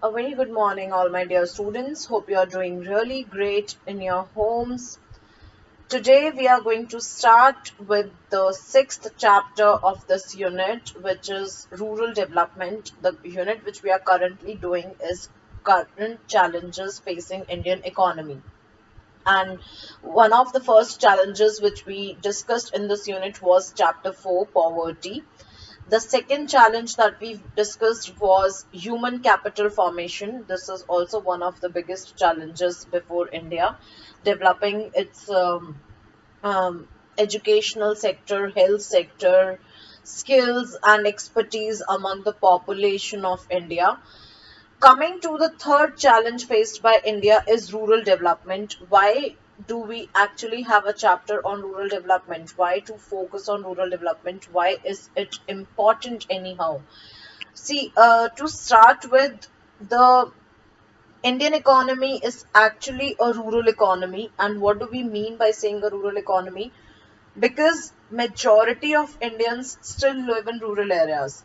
A very good morning, all my dear students. Hope you are doing really great in your homes. Today, we are going to start with the sixth chapter of this unit, which is rural development. The unit which we are currently doing is current challenges facing Indian economy. And one of the first challenges which we discussed in this unit was chapter 4, poverty. The second challenge that we've discussed was human capital formation. This is also one of the biggest challenges before India, developing its educational sector, health sector, skills and expertise among the population of India. Coming to the third challenge faced by India is rural development. Why do we actually have a chapter on rural development? Why to focus on rural development? Why is it important anyhow? See, to start with, the Indian economy is actually a rural economy. And what do we mean by saying a rural economy? Because majority of Indians still live in rural areas.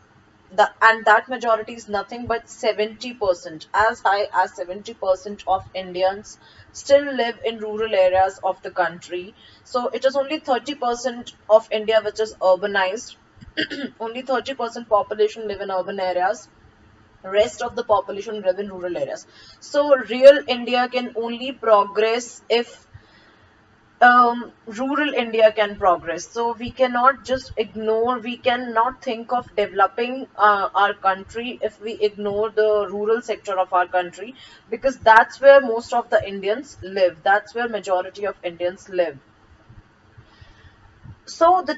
And that majority is nothing but 70%, as high as 70% of Indians still live in rural areas of the country. So it is only 30% of India which is urbanized. Only 30% population live in urban areas, rest of the population live in rural areas. So real India can only progress if rural India can progress. So we cannot just ignore, we cannot think of developing our country if we ignore the rural sector of our country, because that's where most of the Indians live. That's where majority of Indians live. So this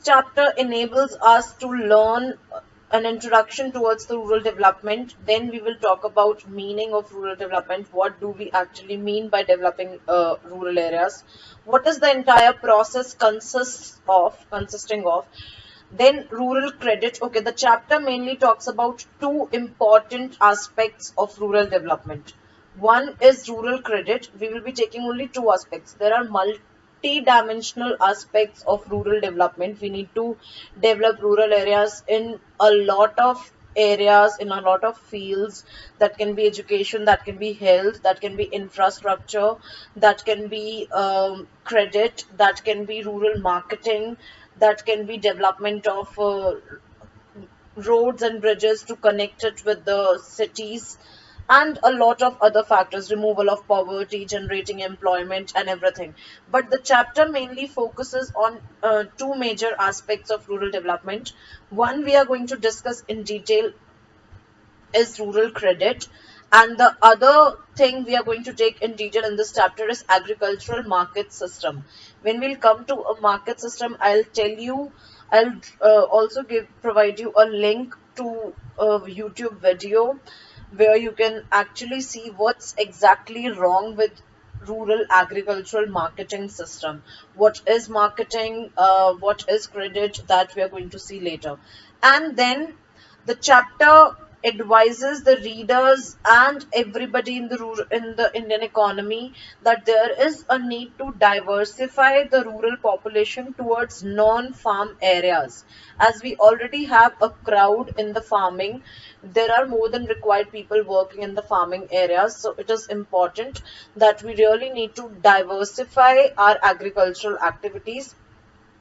chapter enables us to learn an introduction towards the rural development. Then we will talk about meaning of rural development. What do we actually mean by developing rural areas? What is the entire process consisting of? Then rural credit. Okay, the chapter mainly talks about two important aspects of rural development. One is rural credit. We will be taking only two aspects. There are multi-dimensional aspects of rural development. We need to develop rural areas in a lot of areas, in a lot of fields. That can be education, that can be health, that can be infrastructure, that can be credit, that can be rural marketing, that can be development of roads and bridges to connect it with the cities, and a lot of other factors, removal of poverty, generating employment and everything. But the chapter mainly focuses on two major aspects of rural development. One we are going to discuss in detail is rural credit, and the other thing we are going to take in detail in this chapter is agricultural market system. When we'll come to a market system, I'll tell you, I'll also provide you a link to a YouTube video where you can actually see what's exactly wrong with rural agricultural marketing system. What is marketing, what is credit, that we are going to see later. And then the chapter advises the readers and everybody in the Indian economy that there is a need to diversify the rural population towards non-farm areas. As we already have a crowd in the farming, there are more than required people working in the farming areas. So it is important that we really need to diversify our agricultural activities.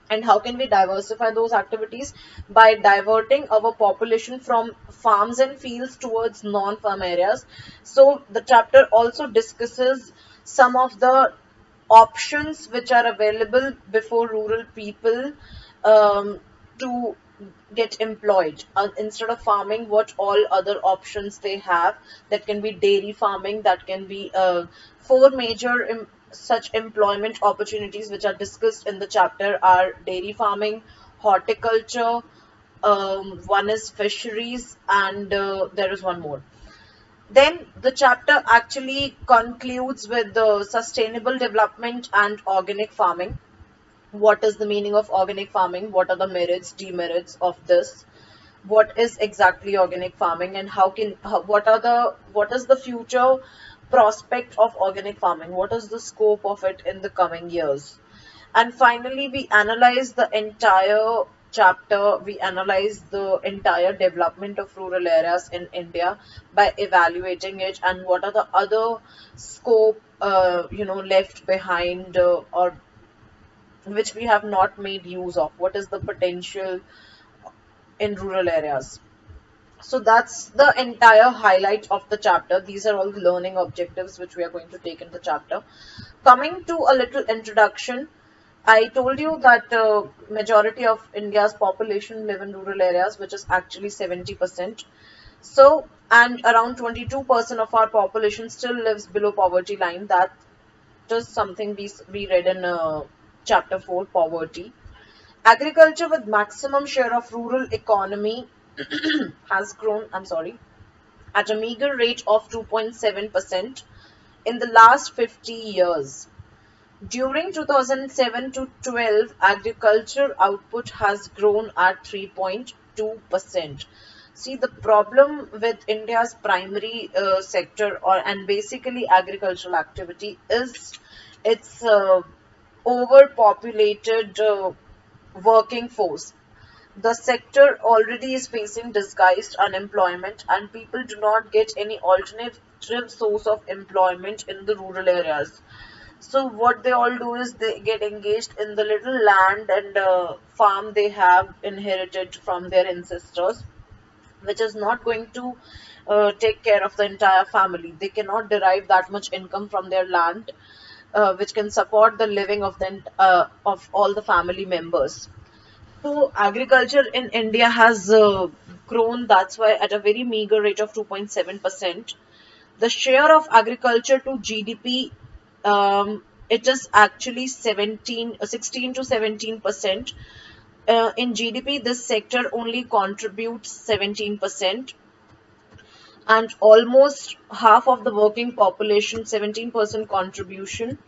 And how can we diversify those activities? By diverting our population from farms and fields towards non-farm areas. So the chapter also discusses some of the options which are available before rural people to get employed. Instead of farming, what all other options they have? That can be dairy farming, that can be four major such employment opportunities which are discussed in the chapter are dairy farming, horticulture, one is fisheries, and there is one more. Then the chapter actually concludes with the sustainable development and organic farming. What is the meaning of organic farming? What are the merits, demerits of this? What is exactly organic farming, and what is the future prospect of organic farming? What is the scope of it in the coming years? And finally, we analyze the entire chapter, we analyze the entire development of rural areas in India by evaluating it and what are the other scope, left behind, or which we have not made use of. What is the potential in rural areas? So that's the entire highlight of the chapter. These are all the learning objectives which we are going to take in the chapter. Coming to a little introduction, I told you that majority of India's population live in rural areas, which is actually 70%. So, and around 22% of our population still lives below poverty line. That is something we read in chapter 4, poverty. Agriculture with maximum share of rural economy has grown, I'm sorry, at a meager rate of 2.7% in the last 50 years. During 2007 to 12, agriculture output has grown at 3.2%. See, the problem with India's primary sector or and basically agricultural activity is its overpopulated working force. The sector already is facing disguised unemployment, and people do not get any alternative source of employment in the rural areas. So what they all do is they get engaged in the little land and farm they have inherited from their ancestors, which is not going to take care of the entire family. They cannot derive that much income from their land, which can support the living of all the family members. So agriculture in India has grown. That's why at a very meager rate of 2.7%. The share of agriculture to GDP, it is actually 16 to 17%. In GDP, this sector only contributes 17%, and almost half of the working population, 17% contribution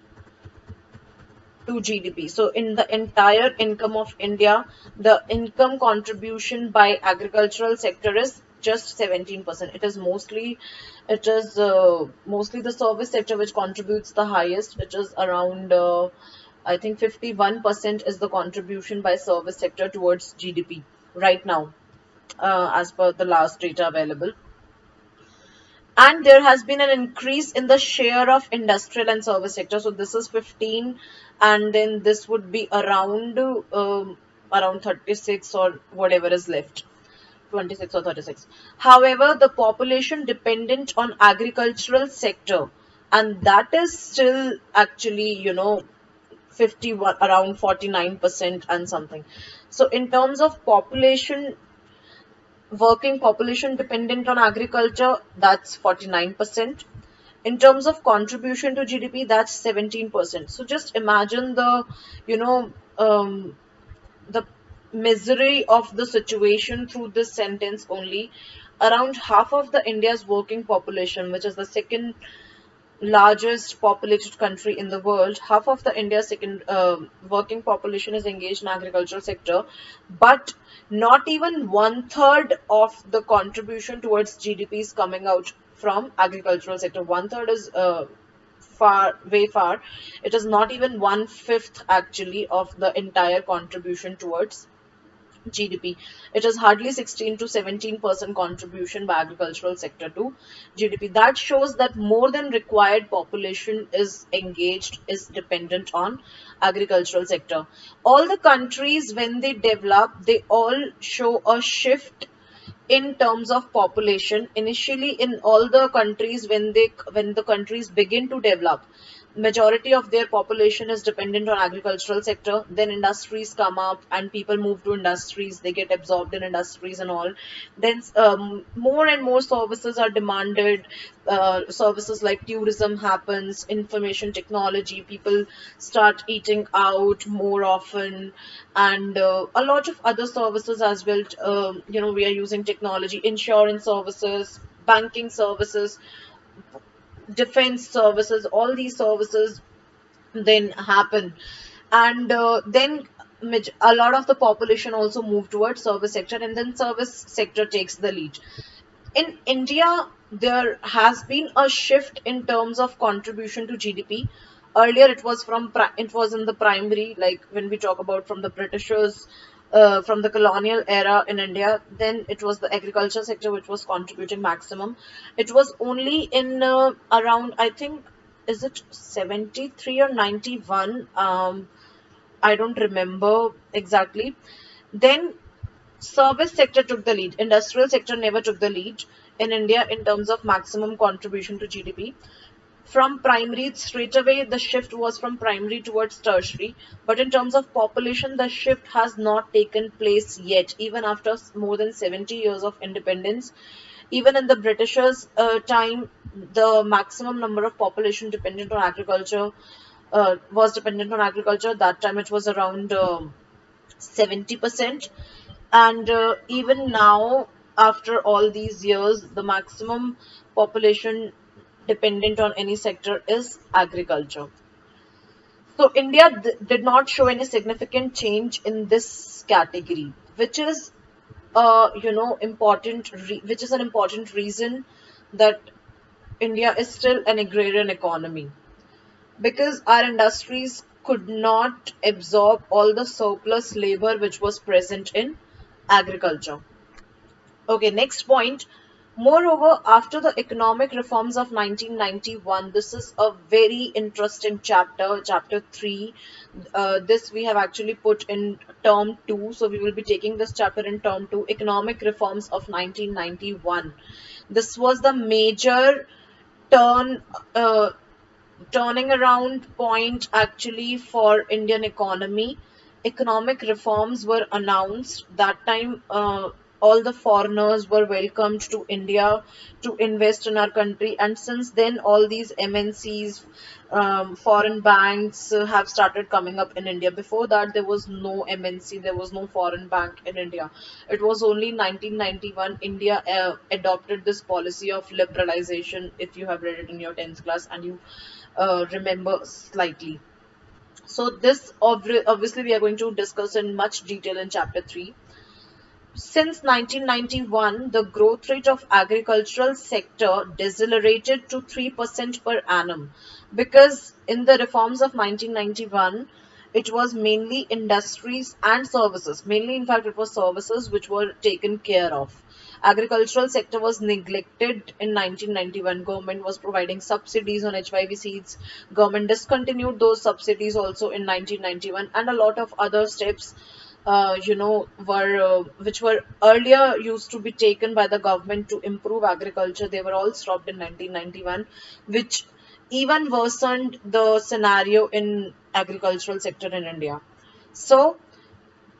to GDP. So, in the entire income of India, the income contribution by agricultural sector is just 17%. It is mostly the service sector which contributes the highest. It is around I think 51% is the contribution by service sector towards GDP right now, as per the last data available. And there has been an increase in the share of industrial and service sector. So this is 15, and then this would be around 36 or whatever is left. 26 or 36. However, the population dependent on agricultural sector, and that is still actually 51, around 49% and something. So in terms of population, working population dependent on agriculture, that's 49%. In terms of contribution to GDP, that's 17%. So just imagine you know, the misery of the situation through this sentence only. Around half of the India's working population, which is the second largest populated country in the world, half of the India's second working population is engaged in agricultural sector, but not even one third of the contribution towards GDP is coming out from agricultural sector. One third is way far. It is not even one fifth actually of the entire contribution towards GDP. It is hardly 16 to 17% contribution by agricultural sector to GDP. That shows that more than required population is engaged, is dependent on agricultural sector. All the countries when they develop, they all show a shift in terms of population. Initially in all the countries, when the countries begin to develop, majority of their population is dependent on agricultural sector. Then industries come up and people move to industries, they get absorbed in industries and all. Then more and more services are demanded. Services like tourism happens, information technology, people start eating out more often, and a lot of other services as well. We are using technology, insurance services, banking services, defense services, all these services then happen. And then a lot of the population also move towards service sector, and then service sector takes the lead. In India, there has been a shift in terms of contribution to GDP. Earlier it was it was in the primary, like when we talk about from the Britishers, from the colonial era in India, then it was the agriculture sector which was contributing maximum. It was only in around, I think, is it 73 or 91? I don't remember exactly. Then service sector took the lead. Industrial sector never took the lead in India in terms of maximum contribution to GDP. From primary, straight away the shift was from primary towards tertiary, but in terms of population the shift has not taken place yet, even after more than 70 years of independence. Even in the Britishers time, the maximum number of population dependent on agriculture was dependent on agriculture. That time it was around 70%. And even now, after all these years, the maximum population dependent on any sector is agriculture. So India did not show any significant change in this category, which is which is an important reason that India is still an agrarian economy, because our industries could not absorb all the surplus labor which was present in agriculture. Okay, next point. Moreover, after the economic reforms of 1991, this is a very interesting chapter, chapter 3. This we have actually put in term 2. So we will be taking this chapter in term 2, economic reforms of 1991. This was the major turn, uh, turning around point actually for Indian economy. Economic reforms were announced that time. All the foreigners were welcomed to India to invest in our country, and since then, all these MNCs, foreign banks have started coming up in India. Before that, there was no MNC, there was no foreign bank in India. It was only 1991 India adopted this policy of liberalization. If you have read it in your 10th class and you remember slightly. So this obviously we are going to discuss in much detail in chapter 3. Since 1991, the growth rate of agricultural sector decelerated to 3% per annum, because in the reforms of 1991, it was mainly industries and services. Mainly, in fact, it was services which were taken care of. Agricultural sector was neglected in 1991. Government was providing subsidies on HYV seeds. Government discontinued those subsidies also in 1991, and a lot of other steps were which were earlier used to be taken by the government to improve agriculture. They were all stopped in 1991, which even worsened the scenario in agricultural sector in India. So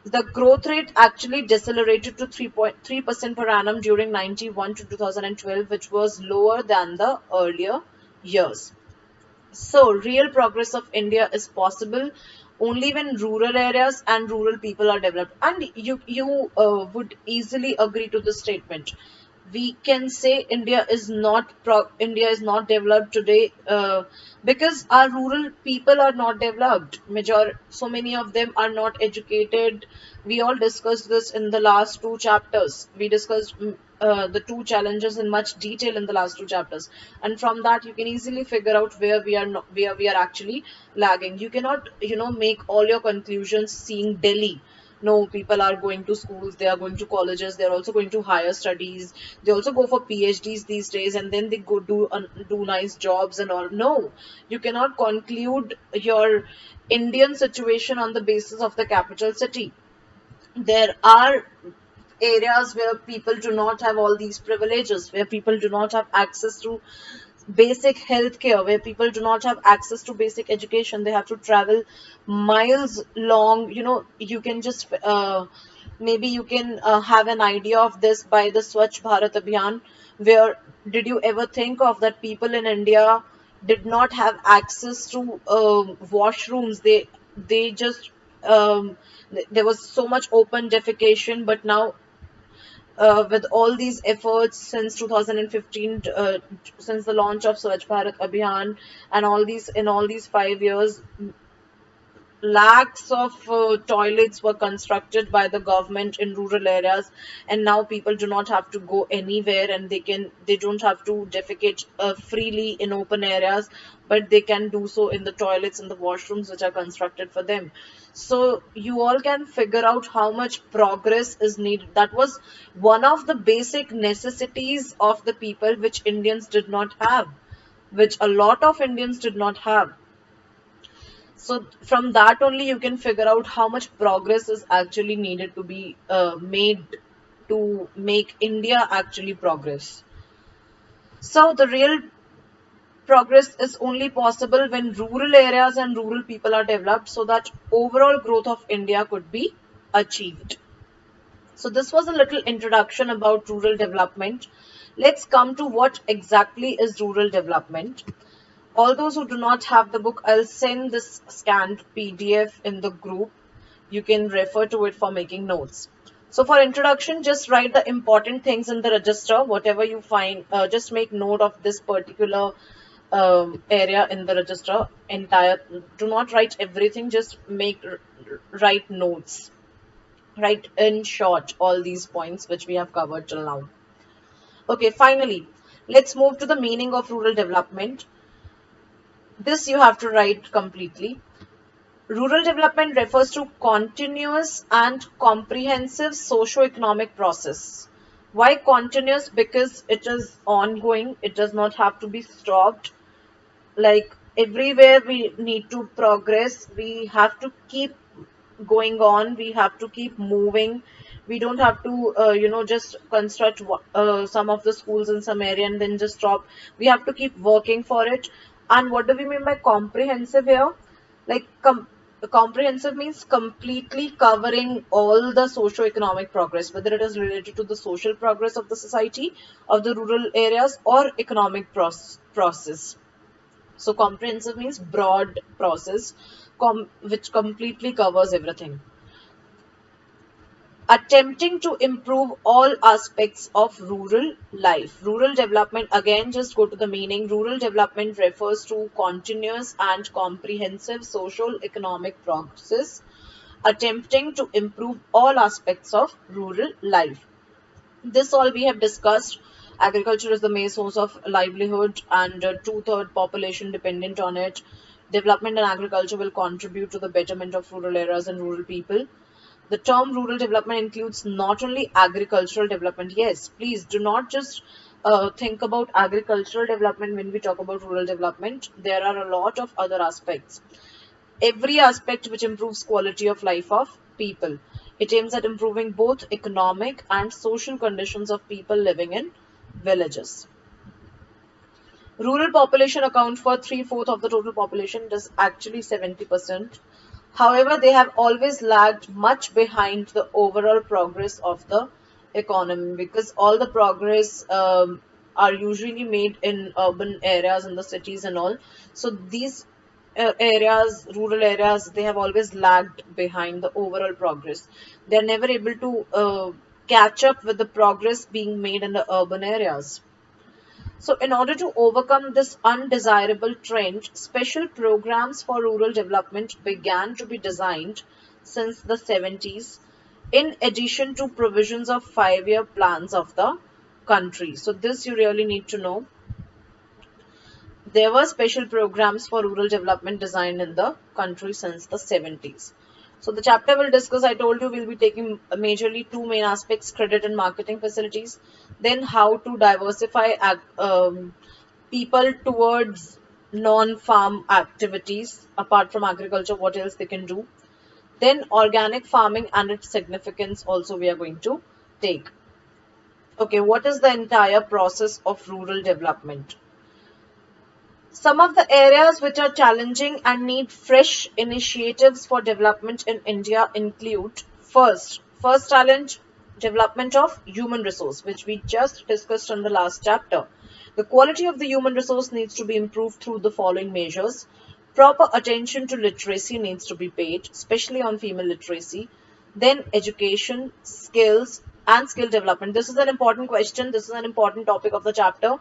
the growth rate actually decelerated to 3.3% per annum during 91 to 2012, which was lower than the earlier years. So, real progress of India is possible only when rural areas and rural people are developed. And you would easily agree to this statement. We can say India is not developed today because our rural people are not developed. So many of them are not educated. We all discussed this in the last two chapters. We discussed the two challenges in much detail in the last two chapters, and from that you can easily figure out where we are not, where we are actually lagging. You cannot make all your conclusions seeing Delhi. No, people are going to schools, they are going to colleges, they're also going to higher studies, they also go for PhDs these days, and then they go do nice jobs and all. No, you cannot conclude your Indian situation on the basis of the capital city. There are areas where people do not have all these privileges, where people do not have access to basic healthcare, where people do not have access to basic education. They have to travel miles long. You can just maybe you can have an idea of this by the Swachh Bharat Abhiyan, where did you ever think of that people in India did not have access to washrooms? They just there was so much open defecation, but now with all these efforts since 2015, since the launch of Swachh Bharat Abhiyan, and all these in all these 5 years, lakhs of toilets were constructed by the government in rural areas, and now people do not have to go anywhere, and they don't have to defecate freely in open areas, but they can do so in the toilets and the washrooms which are constructed for them. So you all can figure out how much progress is needed. That was one of the basic necessities of the people, which Indians did not have, which a lot of Indians did not have. So from that only you can figure out how much progress is actually needed to be made to make India actually progress. So the real progress is only possible when rural areas and rural people are developed, so that overall growth of India could be achieved. So this was a little introduction about rural development. Let's come to what exactly is rural development. All those who do not have the book, I'll send this scanned PDF in the group. You can refer to it for making notes. So for introduction, just write the important things in the register, whatever you find, just make note of this particular area in the register, entire, do not write everything, just write notes, write in short all these points which we have covered till now. Okay, finally, let's move to the meaning of rural development. This you have to write completely. Rural development refers to continuous and comprehensive socio-economic process. Why continuous? Because it is ongoing. It does not have to be stopped. Like everywhere we need to progress, we have to keep going on. We have to keep moving. We don't have to, just construct some of the schools in some area and then just stop. We have to keep working for it. And what do we mean by comprehensive here? Like comprehensive means completely covering all the socio-economic progress, whether it is related to the social progress of the society, of the rural areas, or economic process. So comprehensive means broad process, which completely covers everything. Attempting to improve all aspects of rural life. Rural development, again, just go to the meaning. Rural development refers to continuous and comprehensive social economic process attempting to improve all aspects of rural life. This all we have discussed. Agriculture is the main source of livelihood, and two-third population dependent on it. Development and agriculture will contribute to the betterment of rural areas and rural people. The term rural development includes not only agricultural development. Yes, please do not just think about agricultural development when we talk about rural development. There are a lot of other aspects. Every aspect which improves quality of life of people. It aims at improving both economic and social conditions of people living in villages. Rural population account for three-fourths of the total population. It is actually 70%. However, they have always lagged much behind the overall progress of the economy, because all the progress are usually made in urban areas, in the cities and all. So these rural areas, they have always lagged behind the overall progress. They're never able to catch up with the progress being made in the urban areas. So, in order to overcome this undesirable trend, special programs for rural development began to be designed since the 70s, in addition to provisions of 5-year plans of the country. So, this you really need to know. There were special programs for rural development designed in the country since the 70s. So the chapter will discuss, I told you, we'll be taking majorly two main aspects, credit and marketing facilities, then how to diversify people towards non-farm activities, apart from agriculture, what else they can do. Then organic farming and its significance also we are going to take. Okay, what is the entire process of rural development? Some of the areas which are challenging and need fresh initiatives for development in India include first challenge, development of human resource, which we just discussed in the last chapter. The quality of the human resource needs to be improved through the following measures. Proper attention to literacy needs to be paid, especially on female literacy. Then education, skills, and skill development. This is an important question. This is an important topic of the chapter.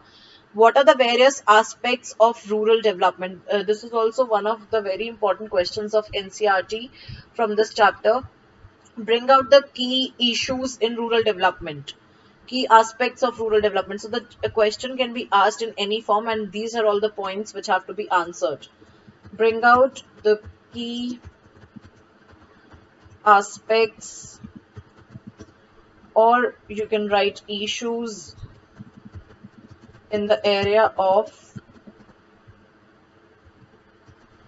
What are the various aspects of rural development? This is also one of the very important questions of NCRT from this chapter. Bring out the key issues in rural development, key aspects of rural development. So the a question can be asked in any form, and these are all the points which have to be answered. Bring out the key aspects, or you can write issues in the area of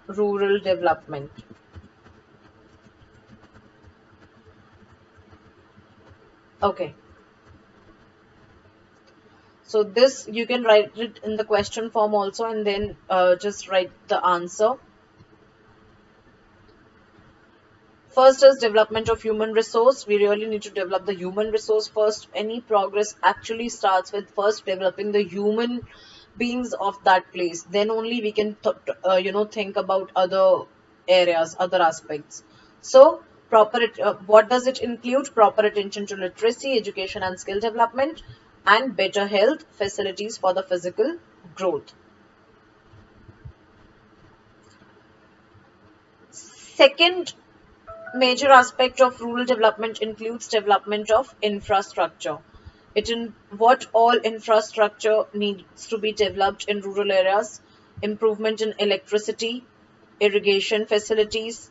rural development. Okay, so this you can write it in the question form also, and then just write the answer. First is development of human resource. We really need to develop the human resource first. Any progress actually starts with first developing the human beings of that place. Then only we can, think about other areas, other aspects. So, what does it include? Proper attention to literacy, education, and skill development, and better health facilities for the physical growth. Second major aspect of rural development includes development of infrastructure. It in what all infrastructure needs to be developed in rural areas, improvement in electricity, irrigation facilities,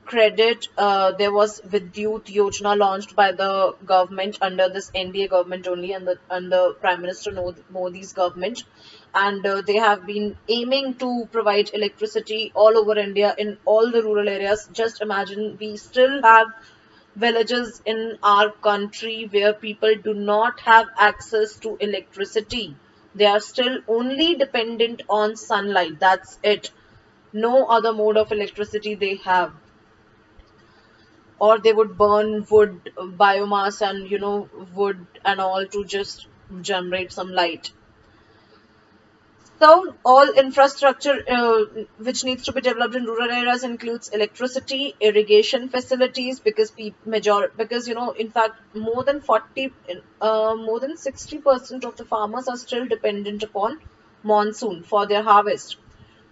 credit. There was Vidyut Yojana launched by the government under this NDA government only, and under Prime Minister Modi's government, and they have been aiming to provide electricity all over India in all the rural areas. Just imagine, we still have villages in our country where people do not have access to electricity. They are still only dependent on sunlight. That's it. No other mode of electricity they have, or they would burn wood, biomass, and wood and all to just generate some light. So all infrastructure which needs to be developed in rural areas includes electricity, irrigation facilities, because because in fact more than 60% of the farmers are still dependent upon monsoon for their harvest.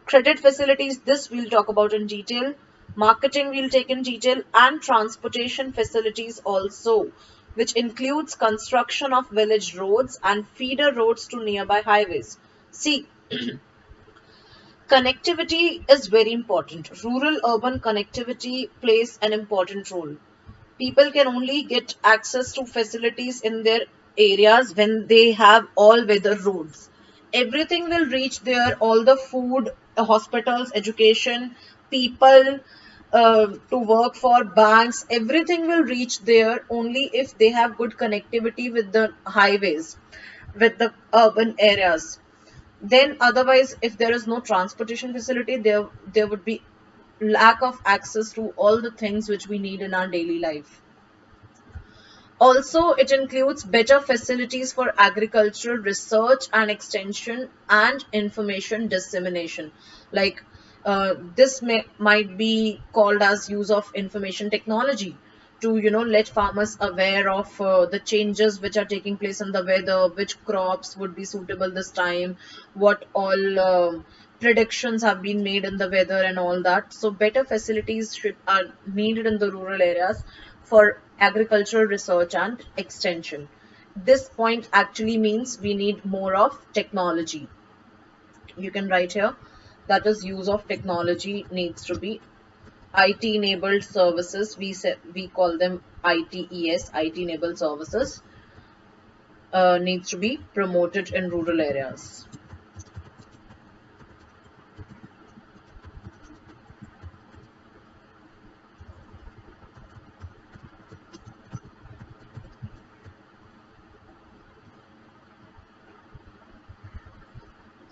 Credit facilities, this we'll talk about in detail. Marketing we'll take in detail, and transportation facilities also, which includes construction of village roads and feeder roads to nearby highways. See, connectivity is very important. Rural urban connectivity plays an important role. People can only get access to facilities in their areas when they have all weather roads. Everything will reach there, all the food, hospitals, education, people to work for, banks, everything will reach there only if they have good connectivity with the highways, with the urban areas. Then otherwise, if there is no transportation facility, there would be lack of access to all the things which we need in our daily life. Also, it includes better facilities for agricultural research and extension and information dissemination. Like this might be called as use of information technology to let farmers aware of the changes which are taking place in the weather, which crops would be suitable this time, what all predictions have been made in the weather and all that. So better facilities are needed in the rural areas for agricultural research and extension. This point actually means we need more of technology. You can write here, that is use of technology needs to be IT enabled services. We call them ITES, IT enabled services, needs to be promoted in rural areas.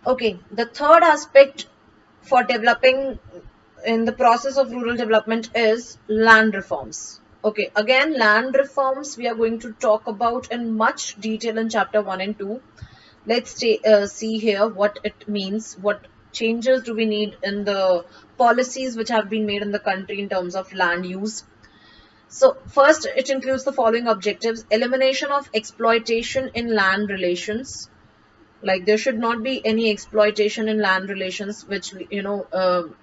Okay, the third aspect for developing in the process of rural development is land reforms. Okay, again, land reforms we are going to talk about in much detail in chapter 1 and 2. Let's see here what it means. What changes do we need in the policies which have been made in the country in terms of land use? So first, it includes the following objectives: elimination of exploitation in land relations, Like there should not be any exploitation in land relations, which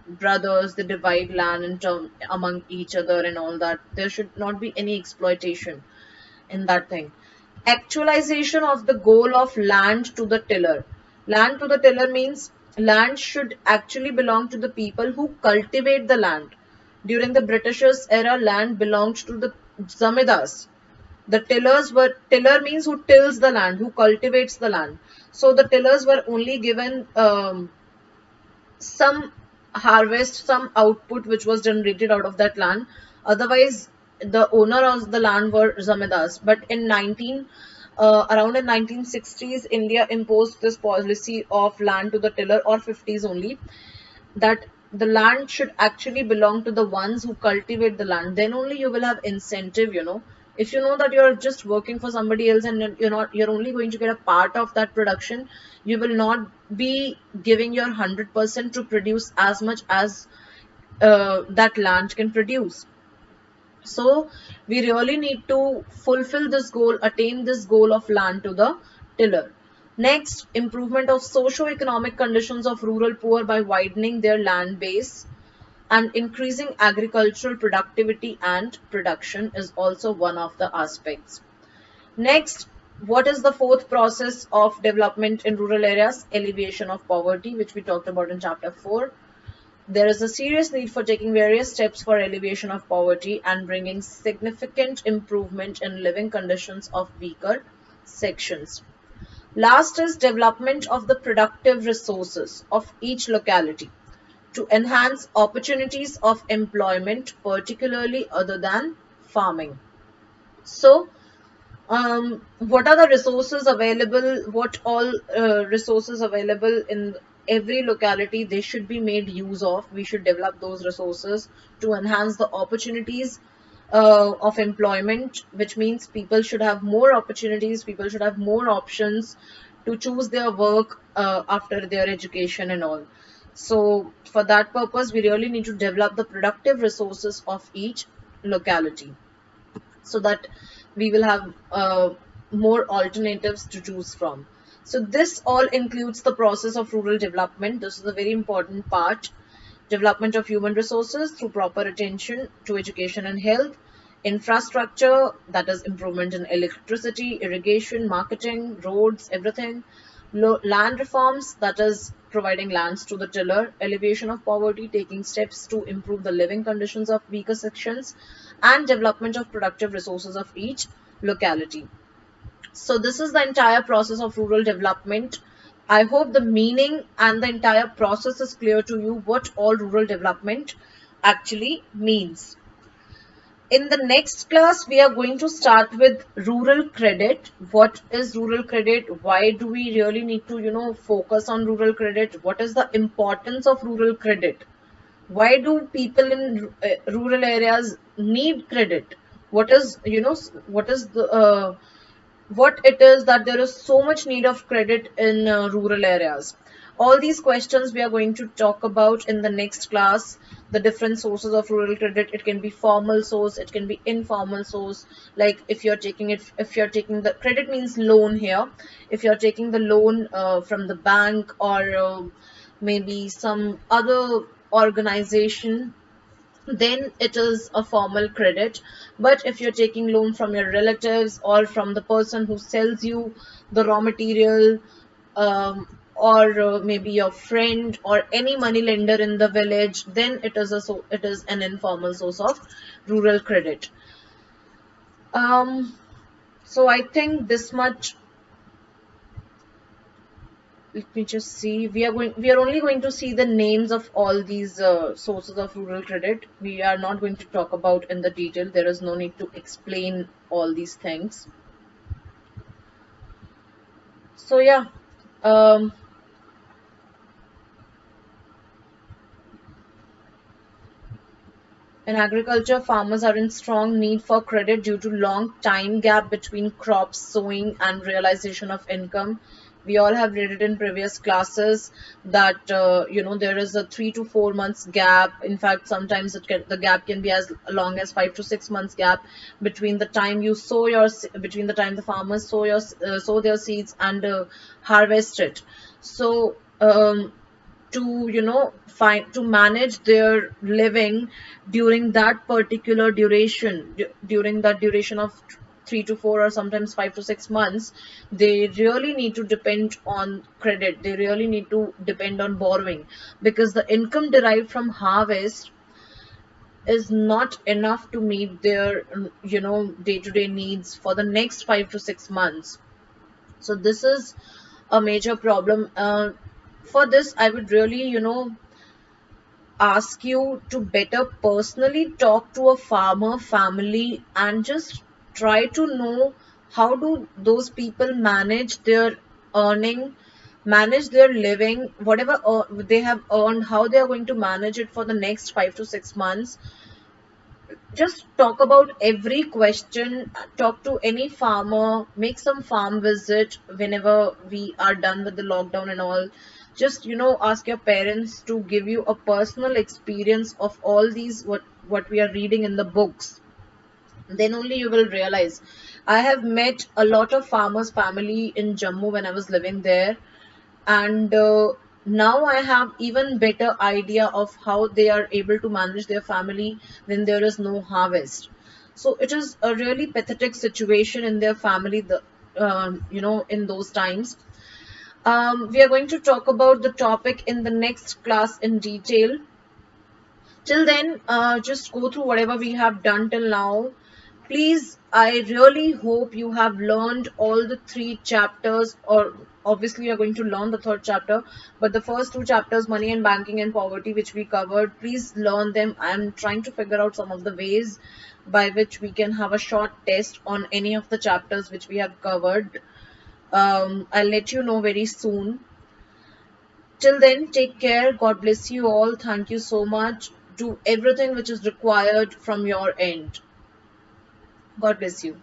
brothers, they divide land in term among each other and all that. There should not be any exploitation in that thing. Actualization of the goal of land to the tiller. Land to the tiller means land should actually belong to the people who cultivate the land. During the Britishers era, land belonged to the zamindars. The tillers were, tiller means who tills the land, who cultivates the land. So the tillers were only given some harvest, some output which was generated out of that land. Otherwise, the owner of the land were zamindars. But in around in 1960s, India imposed this policy of land to the tiller, or 50s only, that the land should actually belong to the ones who cultivate the land. Then only you will have incentive. If you know that you're just working for somebody else and you're only going to get a part of that production, you will not be giving your 100% to produce as much as that land can produce. So we really need to fulfill this goal, attain this goal of land to the tiller. Next, improvement of socio-economic conditions of rural poor by widening their land base and increasing agricultural productivity and production is also one of the aspects. Next, what is the fourth process of development in rural areas? Alleviation of poverty, which we talked about in chapter 4. There is a serious need for taking various steps for alleviation of poverty and bringing significant improvement in living conditions of weaker sections. Last is development of the productive resources of each locality to enhance opportunities of employment, particularly other than farming. So, what are the resources available? What all resources available in every locality, they should be made use of. We should develop those resources to enhance the opportunities of employment, which means people should have more opportunities, people should have more options to choose their work after their education and all. So for that purpose, we really need to develop the productive resources of each locality, so that we will have more alternatives to choose from. So this all includes the process of rural development. This is a very important part. Development of human resources through proper attention to education and health, infrastructure, that is improvement in electricity, irrigation, marketing, roads, everything, land reforms, that is providing lands to the tiller, alleviation of poverty, taking steps to improve the living conditions of weaker sections, and development of productive resources of each locality. So this is the entire process of rural development. I hope the meaning and the entire process is clear to you, what all rural development actually means. In the next class, we are going to start with rural credit. What is rural credit? Why do we really need to, focus on rural credit? What is the importance of rural credit? Why do people in rural areas need credit? What is what it is that there is so much need of credit in rural areas? All these questions we are going to talk about in the next class. The different sources of rural credit, it can be formal source, it can be informal source. Like if you're taking it, if you're taking the credit means loan here, if you're taking the loan from the bank, or maybe some other organization, then it is a formal credit. But if you're taking loan from your relatives or from the person who sells you the raw material, or maybe your friend or any money lender in the village, then it is an informal source of rural credit. So I think this much. Let me just see. We are only going to see the names of all these sources of rural credit. We are not going to talk about in the detail. There is no need to explain all these things. So yeah, um, In agriculture, farmers are in strong need for credit due to long time gap between crops sowing and realization of income. We all have read it in previous classes that there is a 3 to 4 months gap. In fact, sometimes the gap can be as long as 5 to 6 months gap between the time you between the time the farmers sow their seeds and harvest it. So to find to manage their living during that particular duration, during that duration of 3 to 4 or sometimes 5 to 6 months, they really need to depend on credit, they really need to depend on borrowing, because the income derived from harvest is not enough to meet their day-to-day needs for the next 5 to 6 months. So this is a major problem. For this, I would really ask you to better personally talk to a farmer family and just try to know how do those people manage their earning, manage their living, whatever they have earned, how they are going to manage it for the next 5 to 6 months. Just talk about every question, talk to any farmer, make some farm visit whenever we are done with the lockdown and all. Just ask your parents to give you a personal experience of all these what we are reading in the books. Then only you will realize. I have met a lot of farmers family in Jammu when I was living there, and now I have even better idea of how they are able to manage their family when there is no harvest. So it is a really pathetic situation in their family, in those times. We are going to talk about the topic in the next class in detail. Till then, just go through whatever we have done till now. Please, I really hope you have learned all the 3 chapters, or obviously you're going to learn the third chapter, but the first 2 chapters, money and banking and poverty, which we covered, please learn them. I'm trying to figure out some of the ways by which we can have a short test on any of the chapters which we have covered. I'll let you know very soon. Till then, take care. God bless you all. Thank you so much. Do everything which is required from your end. God bless you.